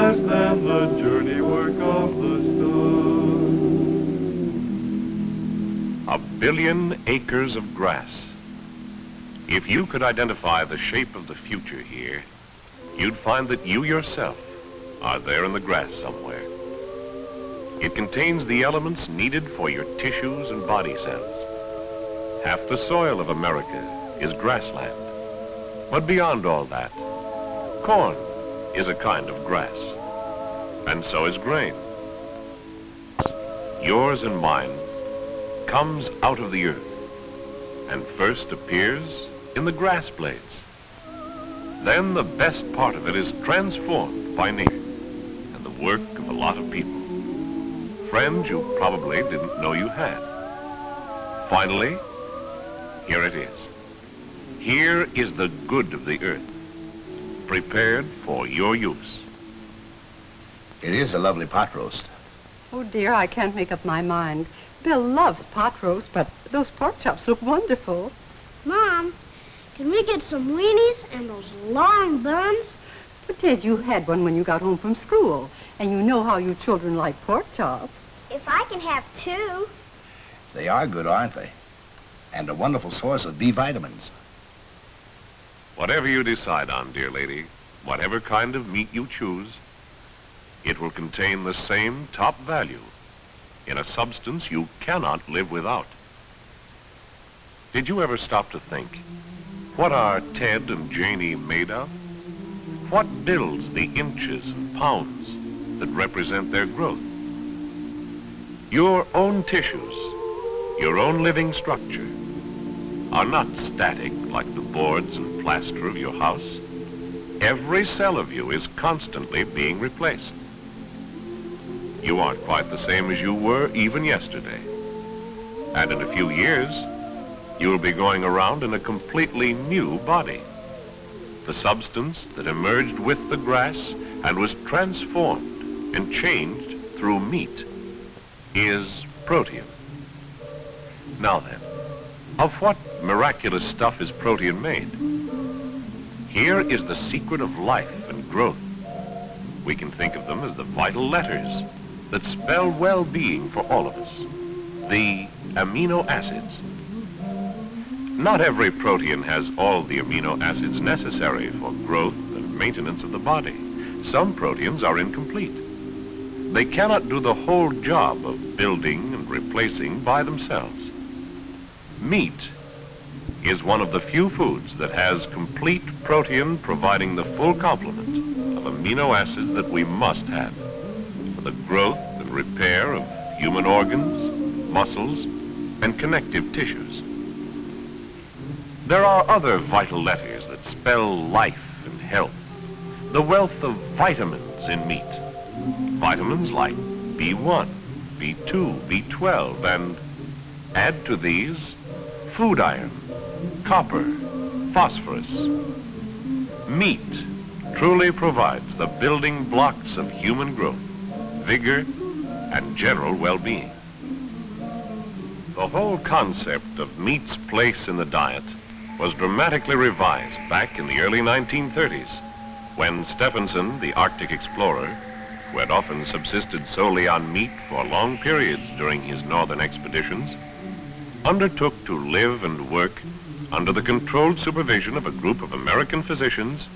less than the journey work of the stars. 1 billion acres of grass. If you could identify the shape of the future here, you'd find that you yourself are there in the grass somewhere. It contains the elements needed for your tissues and body cells. Half the soil of America is grassland. But beyond all that, corn is a kind of grass, and so is grain. Yours and mine comes out of the earth and first appears in the grass blades. Then the best part of it is transformed by nature and the work of a lot of people, friends you probably didn't know you had. Finally, here it is. Here is the good of the earth, prepared for your use. It is a lovely pot roast. Oh, dear, I can't make up my mind. Bill loves pot roast, but those pork chops look wonderful. Mom, can we get some weenies and those long buns? But, Ted, you had one when you got home from school, and you know how you children like pork chops. If I can have 2. They are good, aren't they? And a wonderful source of B vitamins. Whatever you decide on, dear lady, whatever kind of meat you choose, it will contain the same top value in a substance you cannot live without. Did you ever stop to think, what are Ted and Janie made of? What builds the inches and pounds that represent their growth? Your own tissues, your own living structure, are not static like the boards and plaster of your house. Every cell of you is constantly being replaced. You aren't quite the same as you were even yesterday. And in a few years, you'll be going around in a completely new body. The substance that emerged with the grass and was transformed and changed through meat is protein. Now then, of what miraculous stuff is protein made? Here is the secret of life and growth. We can think of them as the vital letters that spell well-being for all of us, the amino acids. Not every protein has all the amino acids necessary for growth and maintenance of the body. Some proteins are incomplete. They cannot do the whole job of building and replacing by themselves. Meat is one of the few foods that has complete protein providing the full complement of amino acids that we must have for the growth and repair of human organs, muscles, and connective tissues. There are other vital letters that spell life and health, the wealth of vitamins in meat. Vitamins like B1, B2, B12, and add to these food iron, copper, phosphorus. Meat truly provides the building blocks of human growth, vigor, and general well-being. The whole concept of meat's place in the diet was dramatically revised back in the early 1930s when Stephenson, the Arctic explorer, who had often subsisted solely on meat for long periods during his northern expeditions, undertook to live and work under the controlled supervision of a group of American physicians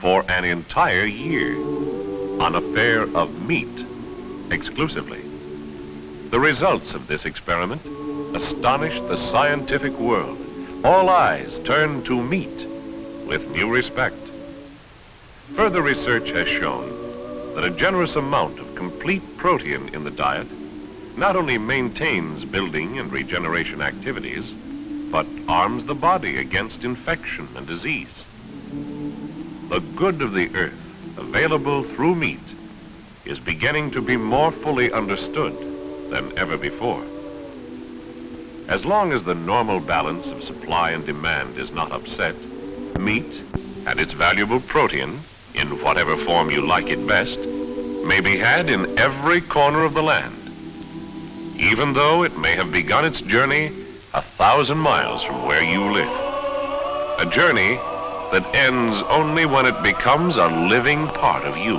for an entire year on a fare of meat exclusively. The results of this experiment astonished the scientific world. All eyes turned to meat with new respect. Further research has shown that a generous amount of complete protein in the diet not only maintains building and regeneration activities, but arms the body against infection and disease. The good of the earth, available through meat, is beginning to be more fully understood than ever before. As long as the normal balance of supply and demand is not upset, meat and its valuable protein, in whatever form you like it best, may be had in every corner of the land, even though it may have begun its journey 1,000 miles from where you live. A journey that ends only when it becomes a living part of you,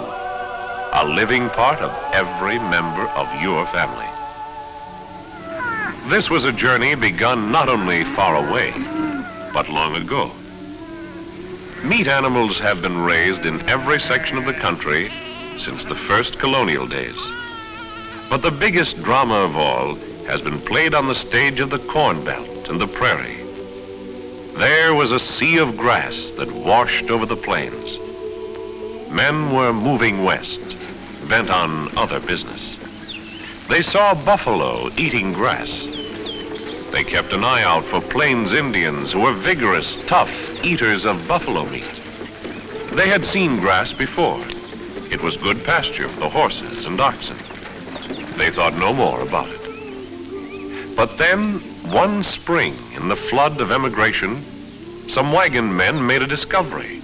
a living part of every member of your family. This was a journey begun not only far away, but long ago. Meat animals have been raised in every section of the country since the first colonial days. But the biggest drama of all has been played on the stage of the Corn Belt and the prairie. There was a sea of grass that washed over the plains. Men were moving west, bent on other business. They saw buffalo eating grass. They kept an eye out for Plains Indians who were vigorous, tough eaters of buffalo meat. They had seen grass before. It was good pasture for the horses and oxen. They thought no more about it. But then, one spring, in the flood of emigration, some wagon men made a discovery.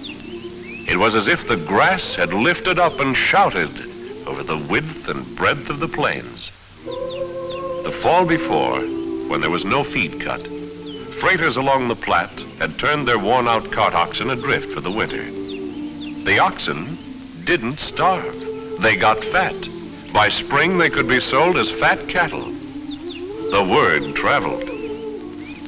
It was as if the grass had lifted up and shouted over the width and breadth of the plains. The fall before, when there was no feed cut, freighters along the Platte had turned their worn-out cart oxen adrift for the winter. The oxen didn't starve. They got fat. By spring, they could be sold as fat cattle. The word traveled.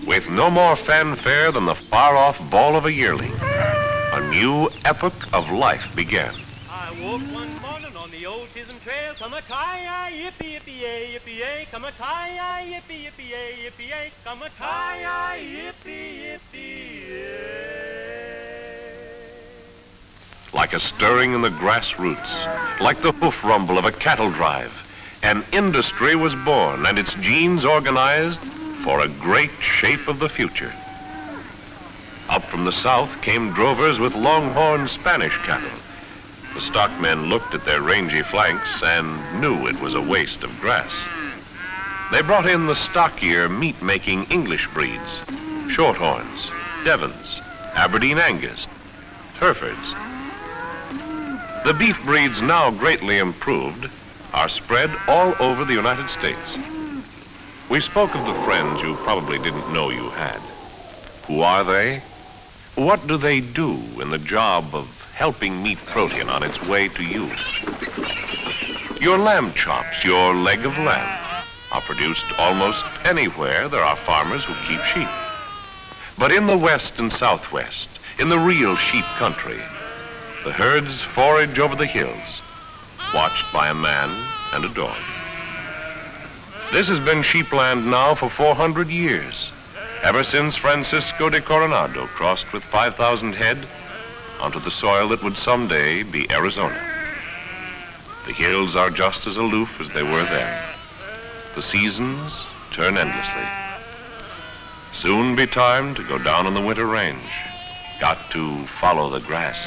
With no more fanfare than the far-off bawl of a yearling, a new epoch of life began. I woke one morning on the old Chisholm Trail, come-a-ki-yi, yippee-yippee-yay, yippee-yay, come-a-ki-yi, yippee-yippee-yay, yippee-yay, come-a-ki-yi, yippee-yippee-yay. Like a stirring in the grassroots, like the hoof rumble of a cattle drive, an industry was born and its genes organized for a great shape of the future. Up from the south came drovers with longhorn Spanish cattle. The stockmen looked at their rangy flanks and knew it was a waste of grass. They brought in the stockier meat-making English breeds, Shorthorns, Devons, Aberdeen Angus, Herefords. The beef breeds, now greatly improved, are spread all over the United States. We spoke of the friends you probably didn't know you had. Who are they? What do they do in the job of helping meat protein on its way to you? Your lamb chops, your leg of lamb, are produced almost anywhere there are farmers who keep sheep. But in the west and southwest, in the real sheep country, the herds forage over the hills, watched by a man and a dog. This has been sheepland now for 400 years, ever since Francisco de Coronado crossed with 5,000 head onto the soil that would someday be Arizona. The hills are just as aloof as they were then. The seasons turn endlessly. Soon be time to go down on the winter range. Got to follow the grass.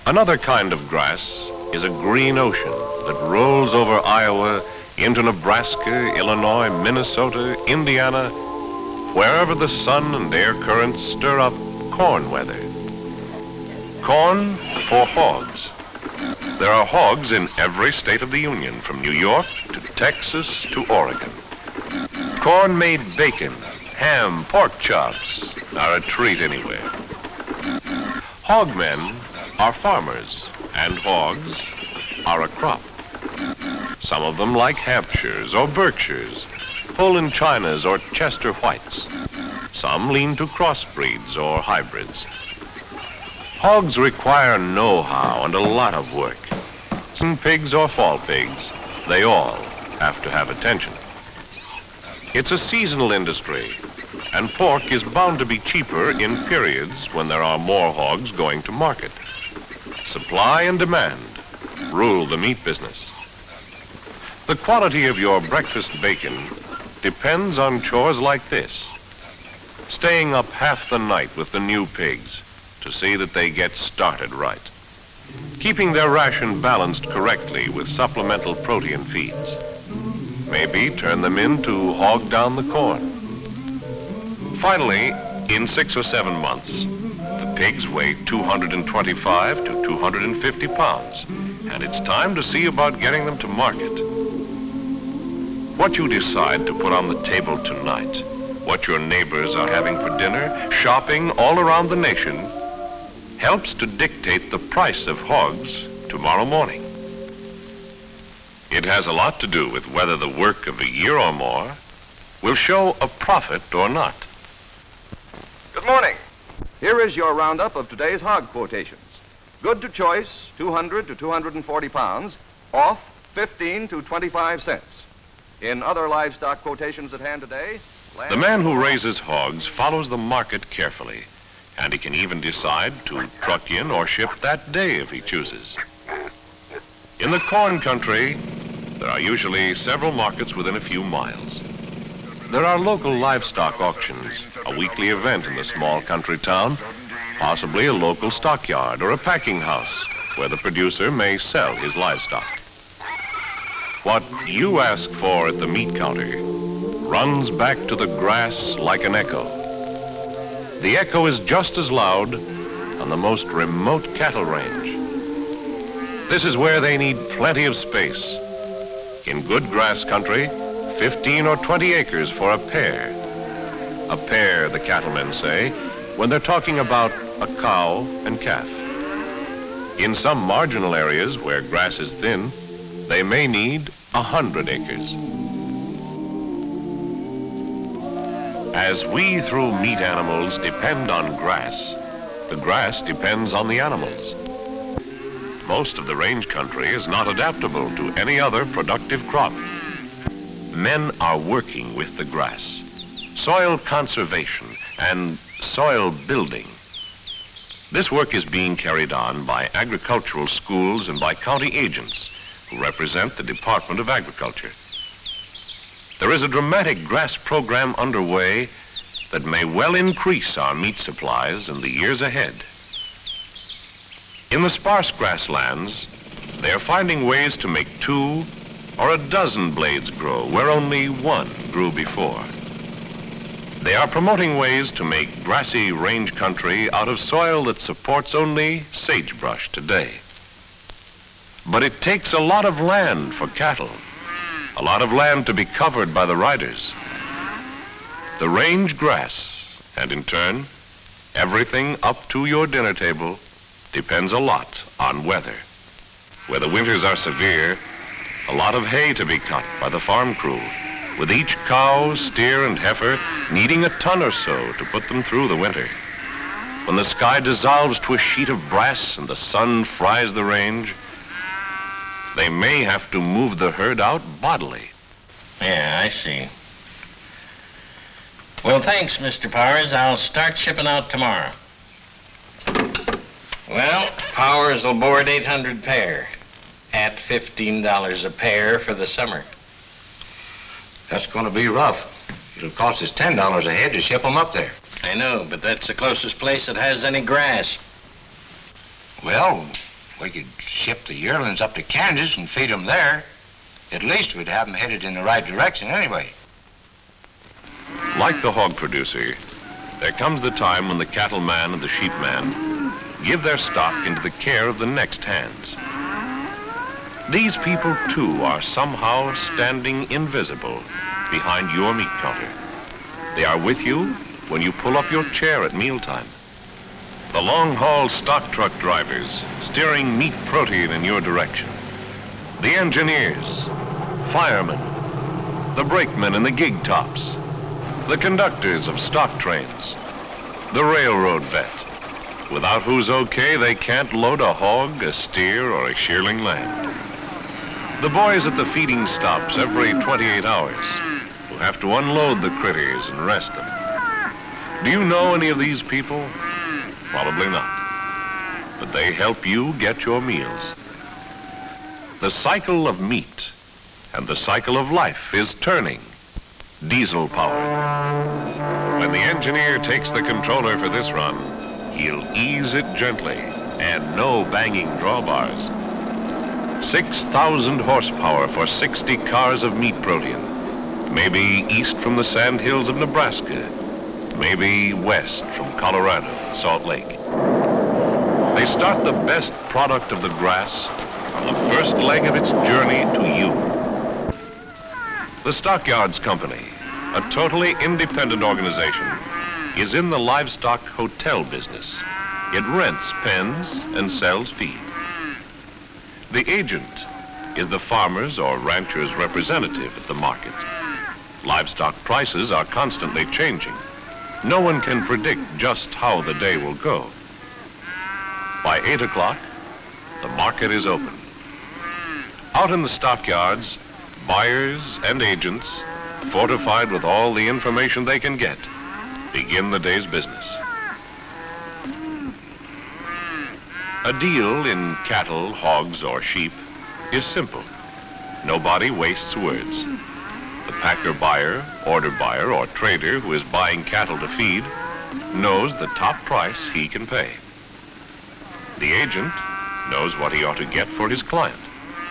Another kind of grass is a green ocean that rolls over Iowa into Nebraska, Illinois, Minnesota, Indiana, wherever the sun and air currents stir up corn weather. Corn for hogs. There are hogs in every state of the Union, from New York to Texas to Oregon. Corn-made bacon, ham, pork chops are a treat anywhere. Hogmen are farmers, and hogs are a crop. Some of them, like Hampshires or Berkshires, Poland Chinas or Chester Whites. Some lean to crossbreeds or hybrids. Hogs require know-how and a lot of work. Some pigs or fall pigs, they all have to have attention. It's a seasonal industry, and pork is bound to be cheaper in periods when there are more hogs going to market. Supply and demand rule the meat business. The quality of your breakfast bacon depends on chores like this. Staying up half the night with the new pigs to see that they get started right. Keeping their ration balanced correctly with supplemental protein feeds. Maybe turn them in to hog down the corn. Finally, in 6 or 7 months, the pigs weigh 225 to 250 pounds, and it's time to see about getting them to market. What you decide to put on the table tonight, what your neighbors are having for dinner, shopping all around the nation, helps to dictate the price of hogs tomorrow morning. It has a lot to do with whether the work of a year or more will show a profit or not. Good morning. Here is your roundup of today's hog quotations. Good to choice, 200 to 240 pounds, off 15 to 25 cents. In other livestock quotations at hand today, The man who raises hogs follows the market carefully, and he can even decide to truck in or ship that day if he chooses. In the corn country, there are usually several markets within a few miles. There are local livestock auctions, a weekly event in the small country town, possibly a local stockyard or a packing house where the producer may sell his livestock. What you ask for at the meat counter runs back to the grass like an echo. The echo is just as loud on the most remote cattle range. This is where they need plenty of space. In good grass country, 15 or 20 acres for a pair. A pair, the cattlemen say, when they're talking about a cow and calf. In some marginal areas where grass is thin, they may need 100 acres. As we through meat animals depend on grass, the grass depends on the animals. Most of the range country is not adaptable to any other productive crop. Men are working with the grass. Soil conservation and soil building. This work is being carried on by agricultural schools and by county agents who represent the Department of Agriculture. There is a dramatic grass program underway that may well increase our meat supplies in the years ahead. In the sparse grasslands, they are finding ways to make 2 or a dozen blades grow where only 1 grew before. They are promoting ways to make grassy range country out of soil that supports only sagebrush today. But it takes a lot of land for cattle, a lot of land to be covered by the riders. The range grass, and in turn, everything up to your dinner table, depends a lot on weather. Where the winters are severe, a lot of hay to be cut by the farm crew, with each cow, steer, and heifer needing a ton or so to put them through the winter. When the sky dissolves to a sheet of brass and the sun fries the range, they may have to move the herd out bodily. Yeah, I see. Well, thanks, Mr. Powers. I'll start shipping out tomorrow. Well, Powers will board 800 pair at $15 a pair for the summer. That's going to be rough. It'll cost us $10 a head to ship them up there. I know, but that's the closest place that has any grass. Well, we could ship the yearlings up to Kansas and feed them there. At least we'd have them headed in the right direction anyway. Like the hog producer, there comes the time when the cattleman and the sheepman give their stock into the care of the next hands. These people, too, are somehow standing invisible behind your meat counter. They are with you when you pull up your chair at mealtime. The long-haul stock truck drivers steering meat protein in your direction. The engineers, firemen, the brakemen and the gig tops, the conductors of stock trains, the railroad vet, without whose okay they can't load a hog, a steer, or a shearling lamb. The boys at the feeding stops every 28 hours who have to unload the critters and rest them. Do you know any of these people? Probably not. But they help you get your meals. The cycle of meat and the cycle of life is turning. Diesel powered. When the engineer takes the controller for this run, he'll ease it gently and no banging drawbars. 6,000 horsepower for 60 cars of meat protein. Maybe east from the sand hills of Nebraska. Maybe west from Colorado, Salt Lake. They start the best product of the grass on the first leg of its journey to you. The Stockyards Company, a totally independent organization, is in the livestock hotel business. It rents pens and sells feed. The agent is the farmer's or rancher's representative at the market. Livestock prices are constantly changing. No one can predict just how the day will go. By 8 o'clock, the market is open. Out in the stockyards, buyers and agents, fortified with all the information they can get, begin the day's business. A deal in cattle, hogs, or sheep is simple. Nobody wastes words. The packer buyer, order buyer, or trader who is buying cattle to feed knows the top price he can pay. The agent knows what he ought to get for his client.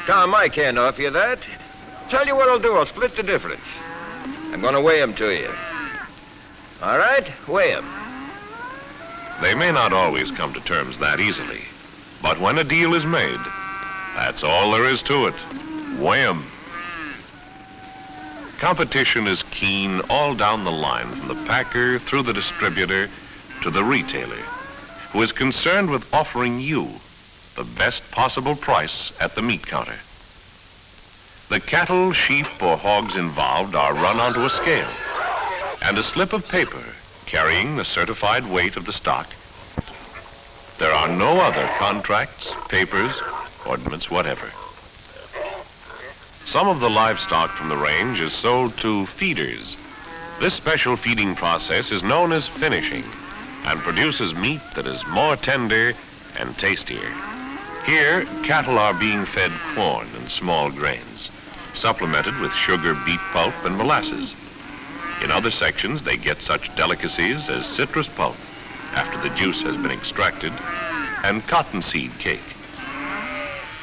Tom, I can't offer you that. Tell you what I'll do. I'll split the difference. I'm going to weigh 'em to you. All right? Weigh 'em. They may not always come to terms that easily, but when a deal is made, that's all there is to it. Weigh 'em. Competition is keen all down the line, from the packer through the distributor to the retailer, who is concerned with offering you the best possible price at the meat counter. The cattle, sheep, or hogs involved are run onto a scale, and a slip of paper carrying the certified weight of the stock. There are no other contracts, papers, ordinance, whatever. Some of the livestock from the range is sold to feeders. This special feeding process is known as finishing and produces meat that is more tender and tastier. Here, cattle are being fed corn and small grains, supplemented with sugar beet pulp and molasses. In other sections, they get such delicacies as citrus pulp, after the juice has been extracted, and cottonseed cake.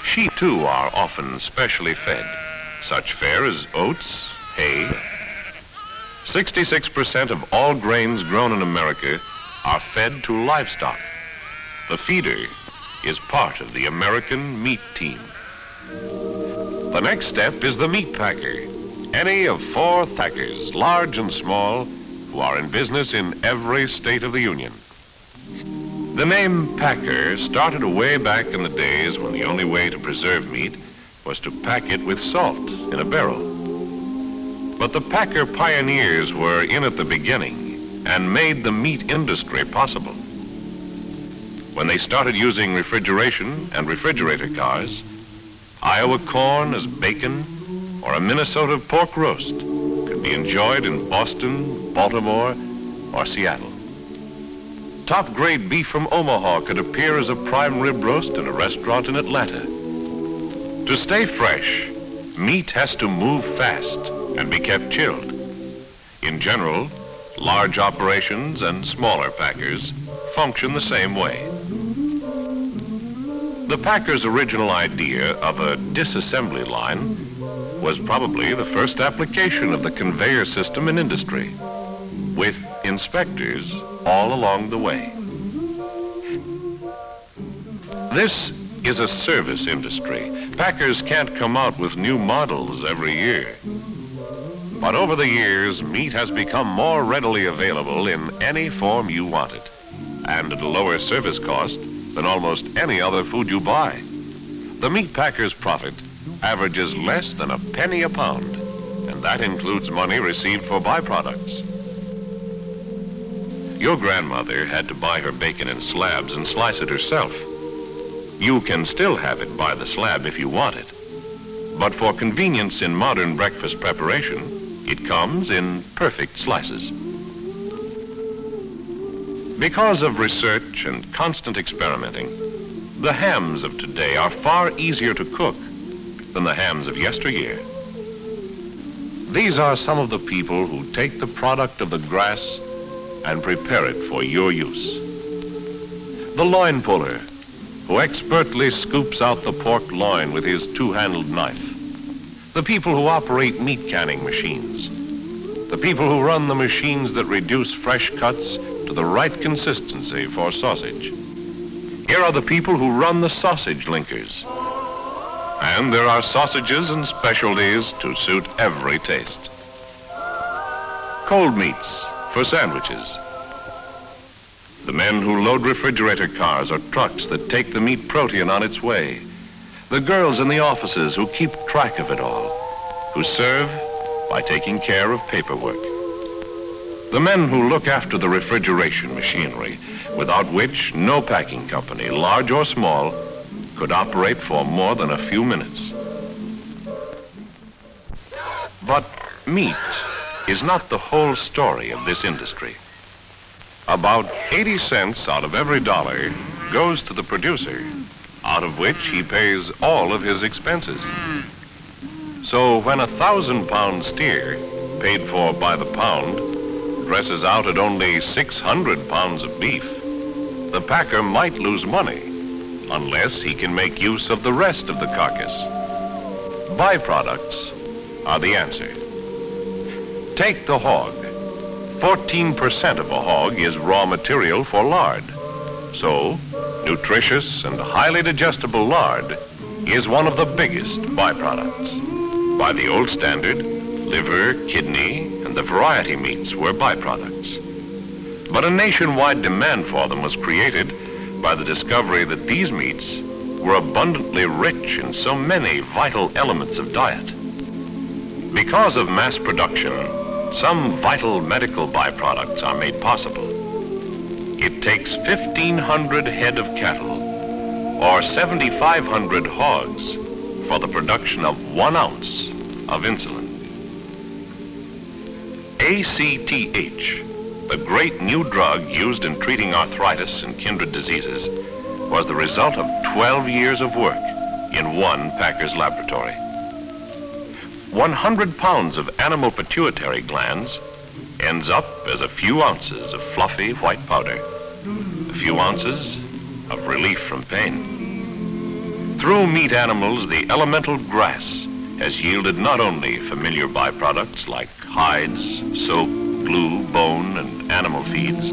Sheep, too, are often specially fed. Such fare as oats, hay. 66% of all grains grown in America are fed to livestock. The feeder is part of the American meat team. The next step is the meat packer. Any of 4 packers, large and small, who are in business in every state of the Union. The name packer started way back in the days when the only way to preserve meat was to pack it with salt in a barrel. But the packer pioneers were in at the beginning and made the meat industry possible. When they started using refrigeration and refrigerator cars, Iowa corn as bacon or a Minnesota pork roast could be enjoyed in Boston, Baltimore, or Seattle. Top-grade beef from Omaha could appear as a prime rib roast in a restaurant in Atlanta. To stay fresh, meat has to move fast and be kept chilled. In general, large operations and smaller packers function the same way. The packer's original idea of a disassembly line was probably the first application of the conveyor system in industry, with inspectors all along the way. This is a service industry. Packers can't come out with new models every year. But over the years, meat has become more readily available in any form you want it, and at a lower service cost than almost any other food you buy. The meat packer's profit averages less than a penny a pound, and that includes money received for byproducts. Your grandmother had to buy her bacon in slabs and slice it herself. You can still have it by the slab if you want it. But for convenience in modern breakfast preparation, it comes in perfect slices. Because of research and constant experimenting, the hams of today are far easier to cook than the hams of yesteryear. These are some of the people who take the product of the grass and prepare it for your use. The loin puller, who expertly scoops out the pork loin with his two-handled knife. The people who operate meat canning machines. The people who run the machines that reduce fresh cuts to the right consistency for sausage. Here are the people who run the sausage linkers. And there are sausages and specialties to suit every taste. Cold meats for sandwiches. The men who load refrigerator cars or trucks that take the meat protein on its way. the girls in the offices who keep track of it all, who serve by taking care of paperwork, the men who look after the refrigeration machinery, without which no packing company, large or small, could operate for more than a few minutes. But meat is not the whole story of this industry. About 80 cents out of every dollar goes to the producer, out of which he pays all of his expenses. So when a 1,000-pound steer, paid for by the pound, dresses out at only 600 pounds of beef, the packer might lose money unless he can make use of the rest of the carcass. Byproducts are the answer. Take the hog. 14% of a hog is raw material for lard. So, nutritious and highly digestible lard is one of the biggest byproducts. By the old standard, liver, kidney, and the variety meats were byproducts. But a nationwide demand for them was created by the discovery that these meats were abundantly rich in so many vital elements of diet. Because of mass production, some vital medical byproducts are made possible. It takes 1,500 head of cattle or 7,500 hogs for the production of 1 ounce of insulin. ACTH, the great new drug used in treating arthritis and kindred diseases, was the result of 12 years of work in one packer's laboratory. 100 pounds of animal pituitary glands ends up as a few ounces of fluffy white powder, a few ounces of relief from pain. Through meat animals, the elemental grass has yielded not only familiar byproducts like hides, soap, glue, bone, and animal feeds,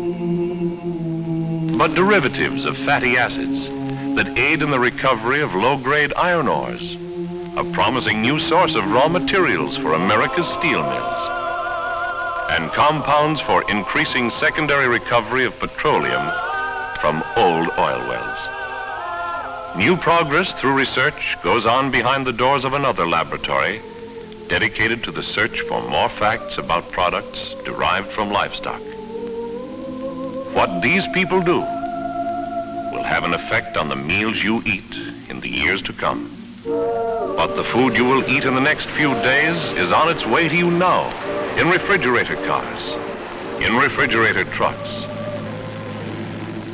but derivatives of fatty acids that aid in the recovery of low-grade iron ores, a promising new source of raw materials for America's steel mills, and compounds for increasing secondary recovery of petroleum from old oil wells. New progress through research goes on behind the doors of another laboratory dedicated to the search for more facts about products derived from livestock. What these people do will have an effect on the meals you eat in the years to come. But the food you will eat in the next few days is on its way to you now, in refrigerator cars, in refrigerator trucks,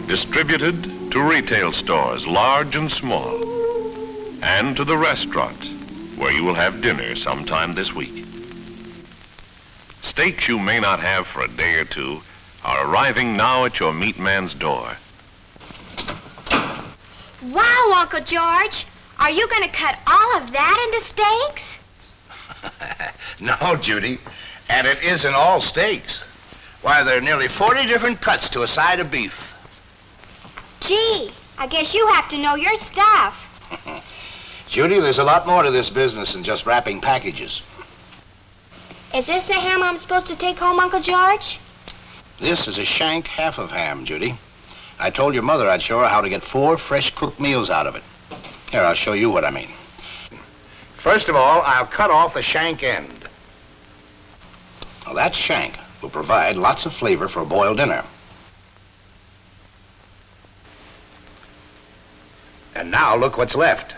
distributed to retail stores, large and small, and to the restaurant where you will have dinner sometime this week. Steaks you may not have for a day or two are arriving now at your meat man's door. Wow, Uncle George. Are you going to cut all of that into steaks? No, Judy. And it isn't all steaks. Why, there are nearly 40 different cuts to a side of beef. Gee, I guess you have to know your stuff. Judy, there's a lot more to this business than just wrapping packages. Is this the ham I'm supposed to take home, Uncle George? This is a shank half of ham, Judy. I told your mother I'd show her how to get 4 fresh cooked meals out of it. Here, I'll show you what I mean. First of all, I'll cut off the shank end. Now, that shank will provide lots of flavor for a boiled dinner. And now look what's left.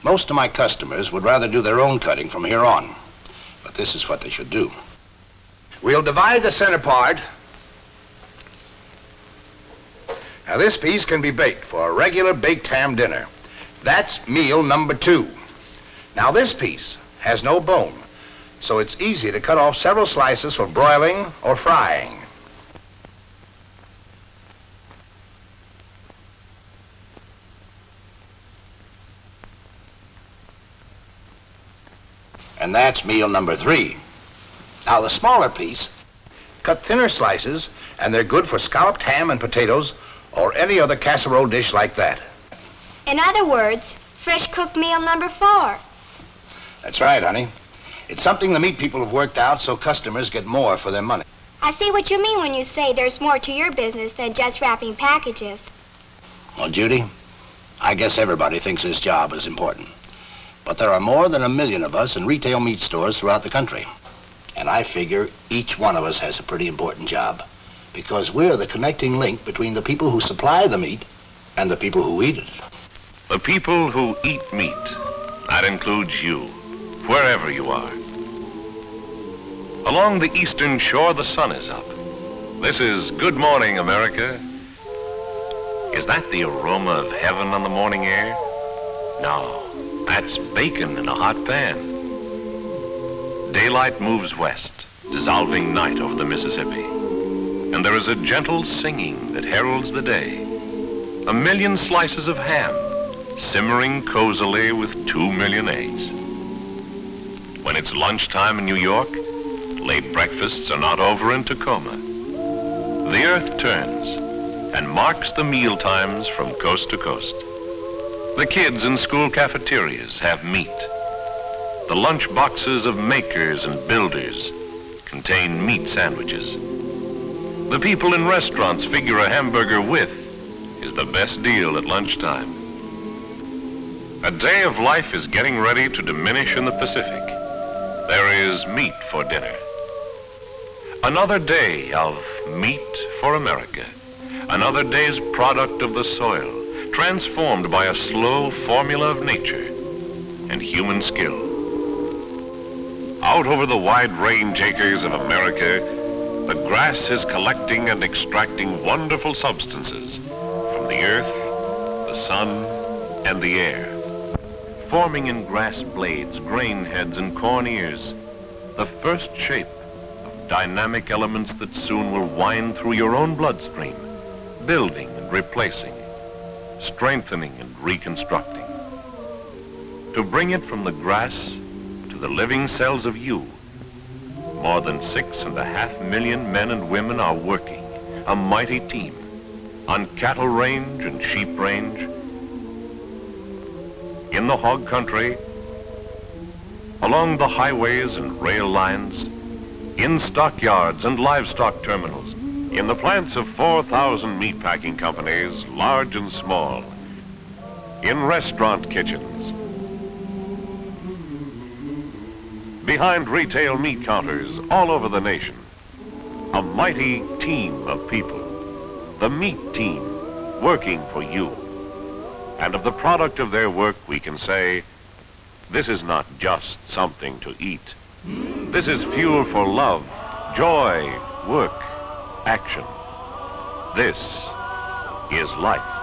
Most of my customers would rather do their own cutting from here on, but this is what they should do. We'll divide the center part. Now, this piece can be baked for a regular baked ham dinner. That's meal number 2. Now, this piece has no bone, so it's easy to cut off several slices for broiling or frying. And that's meal number 3. Now, the smaller piece, cut thinner slices, and they're good for scalloped ham and potatoes or any other casserole dish like that. In other words, fresh cooked meal number 4. That's right, honey. It's something the meat people have worked out so customers get more for their money. I see what you mean when you say there's more to your business than just wrapping packages. Well, Judy, I guess everybody thinks this job is important. But there are more than 1 million of us in retail meat stores throughout the country. And I figure each one of us has a pretty important job, because we're the connecting link between the people who supply the meat and the people who eat it. The people who eat meat, that includes you, wherever you are. Along the eastern shore, the sun is up. This is Good Morning, America. Is that the aroma of heaven on the morning air? No, that's bacon in a hot pan. Daylight moves west, dissolving night over the Mississippi. And there is a gentle singing that heralds the day. 1 million slices of ham, simmering cozily with 2 million eggs. When it's lunchtime in New York, late breakfasts are not over in Tacoma. The earth turns and marks the meal times from coast to coast. The kids in school cafeterias have meat. The lunch boxes of makers and builders contain meat sandwiches. The people in restaurants figure a hamburger with is the best deal at lunchtime. A day of life is getting ready to diminish in the Pacific. There is meat for dinner. Another day of meat for America. Another day's product of the soil, transformed by a slow formula of nature and human skill. Out over the wide range acres of America, the grass is collecting and extracting wonderful substances from the earth, the sun, and the air, forming in grass blades, grain heads, and corn ears the first shape of dynamic elements that soon will wind through your own bloodstream, building and replacing, strengthening and reconstructing. To bring it from the grass to the living cells of you, more than 6.5 million men and women are working, a mighty team, on cattle range and sheep range, in the hog country, along the highways and rail lines, in stockyards and livestock terminals, in the plants of 4,000 meatpacking companies, large and small, in restaurant kitchens, behind retail meat counters all over the nation. A mighty team of people, the meat team, working for you. And of the product of their work, we can say, this is not just something to eat. This is fuel for love, joy, work, action. This is life.